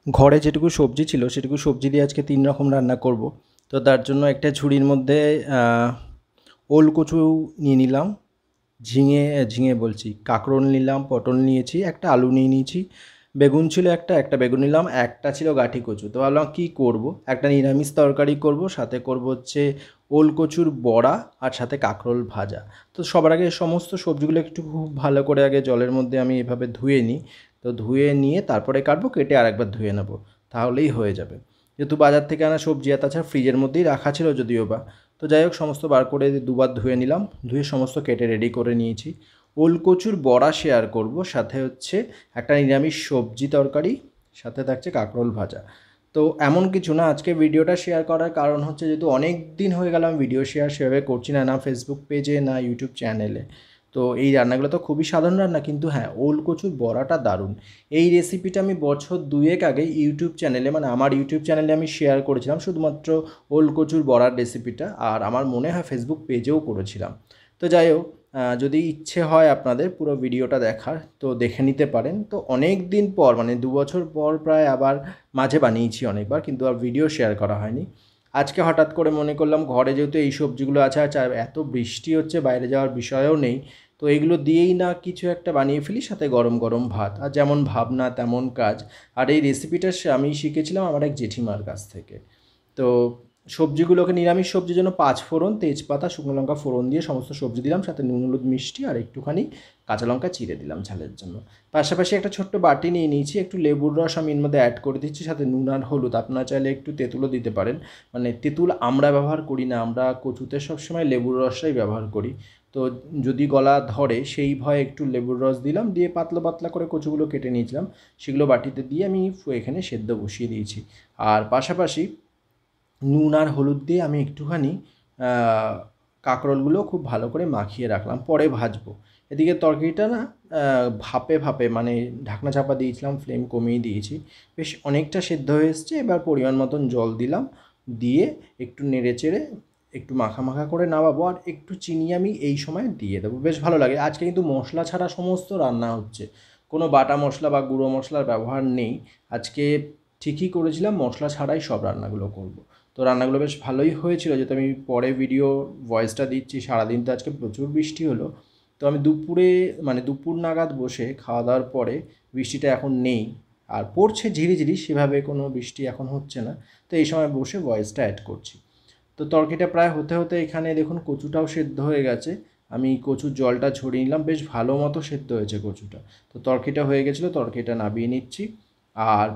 ঘরে যেটুকু সবজি ছিল সেটুকু সবজি দিয়ে আজকে 3 রকম রান্না করব। তো তার জন্য একটা ঝুড়ির মধ্যে ওল কচু নিয়ে নিলাম, ঝিঙে বলছি, কাঁকরোল নিলাম, পটল নিয়েছি, একটা আলু নিয়ে নিয়েছি, বেগুন ছিল একটা বেগুন নিলাম, একটা ছিল গাঁঠি কচু। তো ভাবলাম কী করব, একটা নিরামিষ তরকারি করব, সাথে করব হচ্ছে ওল কচুর বড়া আর সাথে কাঁকরোল ভাজা। তো সবার আগে সমস্ত সবজিগুলো একটু খুব ভালো করে আগে জলের মধ্যে আমি এভাবে ধুয়ে নিই। তো ধুয়ে নিয়ে তারপরে কাটবো, কেটে আরেকবার ধুয়ে নেব, তাহলেই হয়ে যাবে। যেহেতু বাজার থেকে আনা সবজি আর তাছাড়া ফ্রিজের মধ্যেই রাখা ছিল যদিও বা। তো যাই হোক, সমস্ত বার করে দুবার ধুয়ে নিলাম, ধুয়ে সমস্ত কেটে রেডি করে নিয়েছি। ওলকচুর বড়া শেয়ার করব, সাথে হচ্ছে একটা নিরামিষ সবজি তরকারি, সাথে থাকছে কাঁকরোল ভাজা। তো এমন কিছু না, আজকে ভিডিওটা শেয়ার করার কারণ হচ্ছে যেহেতু অনেক দিন হয়ে গেল আমি ভিডিও শেয়ার সেভাবে করছি না, না ফেসবুক পেজে না ইউটিউব চ্যানেলে। তো এই রান্নাগুলো তো খুবই সাধারণ রান্না, কিন্তু হ্যাঁ, ওলকচুর বড়াটা দারুণ। এই রেসিপিটা আমি বছর দুয়েক আগে ইউটিউব চ্যানেলে, মানে আমার ইউটিউব চ্যানেলে আমি শেয়ার করেছিলাম শুধুমাত্র ওলকচুর বড়ার রেসিপিটা, আর আমার মনে হয় ফেসবুক পেজেও করেছিলাম। তো যাই হোক, যদি ইচ্ছে হয় আপনাদের পুরো ভিডিওটা দেখার তো দেখে নিতে পারেন। তো অনেক দিন পর, মানে 2 বছর পর প্রায় আবার মাঝে বানিয়েছি অনেকবার, কিন্তু আর ভিডিও শেয়ার করা হয়নি। আজকে হঠাৎ করে মনে করলাম ঘরে যেহেতু এই সবজিগুলো আছে, আর এত বৃষ্টি হচ্ছে, বাইরে যাওয়ার বিষয়ও নেই, তো এইগুলো দিয়েই না কিছু একটা বানিয়ে ফেলি, সাথে গরম গরম ভাত। আর যেমন ভাবনা তেমন কাজ। আর এই রেসিপিটা আমি শিখেছিলাম আমার এক জেঠিমার কাছ থেকে। তো সবজিগুলোকে, নিরামিষ সবজির জন্য 5 ফোড়ন, তেজপাতা, শুকনো লঙ্কা ফোড়ন দিয়ে সমস্ত সবজি দিলাম, সাথে নুন হলুদ মিষ্টি আর একটুখানি কাঁচা লঙ্কা চিড়ে দিলাম ঝালের জন্য। পাশাপাশি একটা ছোট্ট বাটি নিয়ে নিয়েছি, একটু লেবুর রস আমি এর মধ্যে অ্যাড করে দিচ্ছি, সাথে নুন আর হলুদ। আপনারা চাইলে একটু তেঁতুলও দিতে পারেন, মানে তেঁতুল আমরা ব্যবহার করি না, আমরা কচুতে সবসময় লেবুর রসটাই ব্যবহার করি। তো যদি গলা ধরে সেই ভয়ে একটু লেবুর রস দিলাম, দিয়ে পাতলা পাতলা করে কচুগুলো কেটে নিয়েছিলাম, সেগুলো বাটিতে দিয়ে আমি এখানে সেদ্ধ বসিয়ে দিয়েছি। আর পাশাপাশি নুন আর হলুদ দিয়ে আমি একটুখানি কাঁকরোলগুলো খুব ভালো করে মাখিয়ে রাখলাম, পরে ভাজবো। এদিকে তরকারিটা না ভাপে ভাপে, মানে ঢাকনা চাপা দিয়েছিলাম, ফ্লেম কমিয়ে দিয়েছি, বেশ অনেকটা সেদ্ধ হয়ে এসছে। এবার পরিমাণ মতন জল দিলাম, দিয়ে একটু নেড়ে চেড়ে একটু মাখা মাখা করে নামাবো, আর একটু চিনি আমি এই সময় দিয়ে দেবো, বেশ ভালো লাগে। আজকে কিন্তু মশলা ছাড়া সমস্ত রান্না হচ্ছে, কোনো বাটা মশলা বা গুঁড়ো মশলার ব্যবহার নেই। আজকে ঠিকই করেছিলাম, মশলা ছাড়াই সব রান্নাগুলো করব। তো রান্নাগুলো বেশ ভালোই হয়েছিল, যেহেতু আমি পরে ভিডিও ভয়েসটা দিচ্ছি। সারাদিন তো আজকে প্রচুর বৃষ্টি হলো। তো আমি দুপুরে, মানে দুপুর নাগাদ বসে খাওয়া দাওয়ার পরে, বৃষ্টিটা এখন নেই, আর পড়ছে ঝিরিঝিরি, সেভাবে কোনো বৃষ্টি এখন হচ্ছে না। তো এই সময় বসে ভয়েসটা অ্যাড করছি। তো তরকারিটা প্রায় হতে হতে এখানে দেখুন কচুটাও সেদ্ধ হয়ে গেছে। আমি কচুর জলটা ঝরিয়ে নিলাম, বেশ ভালো মতো সেদ্ধ হয়েছে কচুটা। তো তরকারিটা হয়ে গেছিলো, তরকারিটা নামিয়ে নিচ্ছি। আর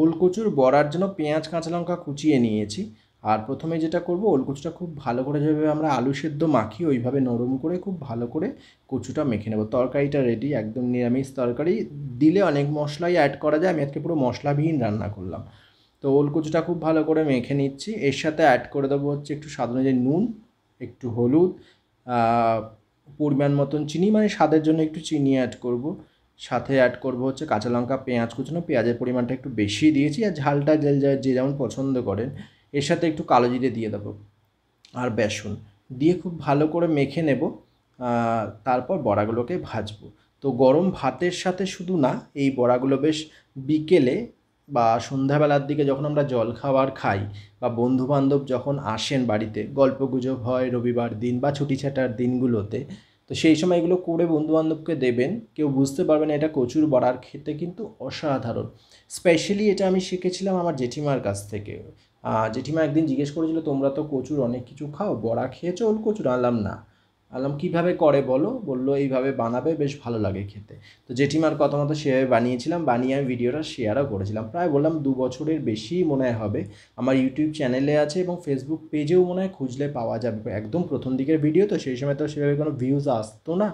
ওলকচুর বড়ার জন্য পেঁয়াজ কাঁচা লঙ্কা কুচিয়ে নিয়েছি। আর প্রথমে যেটা করব, ওলকচুটা খুব ভালো করে যেভাবে আমরা আলু সেদ্ধ মাখি ওইভাবে নরম করে খুব ভালো করে কচুটা মেখে নেব। তরকারিটা রেডি, একদম নিরামিষ তরকারি। দিলে অনেক মশলাই অ্যাড করা যায়, আমি আজকে পুরো মশলাবিহীন রান্না করলাম। তো ওলকচুটা খুব ভালো করে মেখে নিচ্ছি, এর সাথে অ্যাড করে দেবো হচ্ছে একটু স্বাদ অনুযায়ী নুন, একটু হলুদ, পরিমাণ মতন চিনি, মানে স্বাদের জন্য একটু চিনি অ্যাড করব। সাথে অ্যাড করব হচ্ছে কাঁচা লঙ্কা, পেঁয়াজ কুচানো, পেঁয়াজের পরিমাণটা একটু বেশি দিয়েছি, আর ঝালটা যে যেমন পছন্দ করেন। এর সাথে একটু কালো জিরে দিয়ে দেবো, আর বেসন দিয়ে খুব ভালো করে মেখে নেব। তারপর বড়াগুলোকে ভাজবো। তো গরম ভাতের সাথে শুধু না, এই বড়াগুলো বেশ বিকেলে বা সন্ধ্যাবেলার দিকে যখন আমরা জলখাবার খাই, বা বন্ধুবান্ধব যখন আসেন বাড়িতে, গল্পগুজব হয় রবিবার দিন বা ছুটি ছাটার দিনগুলোতে, তো সেই সময় এগুলো করে বন্ধুবান্ধবকে দেবেন, কেউ বুঝতে পারবে না এটা কচুর বড়ার, খেতে কিন্তু অসাধারণ। স্পেশালি এটা আমি শিখেছিলাম আমার জেঠিমার কাছ থেকে। জেঠিমা একদিন জিজ্ঞেস করেছিল, তোমরা তো কচুর অনেক কিছু খাও, বড়া খেয়েছো ওলকচুর? আনলাম না। আনলাম কীভাবে করে বলো, বললো এইভাবে বানাবে, বেশ ভালো লাগে খেতে। তো জেঠিমার কথা মতো সেভাবে বানিয়েছিলাম, বানিয়ে আমি ভিডিওটা শেয়ারও করেছিলাম। প্রায় বললাম 2 বছরের বেশি মনে হবে। আমার ইউটিউব চ্যানেলে আছে এবং ফেসবুক পেজেও মনে হয় খুঁজলে পাওয়া যাবে। একদম প্রথম দিকের ভিডিও তো, সেই সময় তো সেভাবে কোনো ভিউজ আসতো না,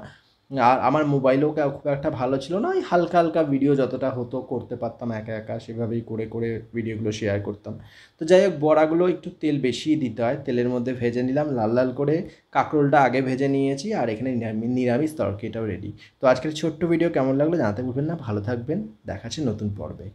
আর আমার মোবাইলও খুব একটা ভালো ছিল না, ওই হালকা হালকা ভিডিও যতটা হতো করতে পারতাম একা একা, সেভাবেই করে করে ভিডিওগুলো শেয়ার করতাম। তো যাই হোক, বড়াগুলো একটু তেল বেশিই দিতে হয়, তেলের মধ্যে ভেজে নিলাম লাল লাল করে। কাঁকরোলটা আগে ভেজে নিয়েছি, আর এখানে নিরামিষ তরকারিটাও রেডি। তো আজকের ছোট্ট ভিডিও কেমন লাগলো জানাতে ভুলবেন না। ভালো থাকবেন, দেখা হচ্ছে নতুন পর্বে।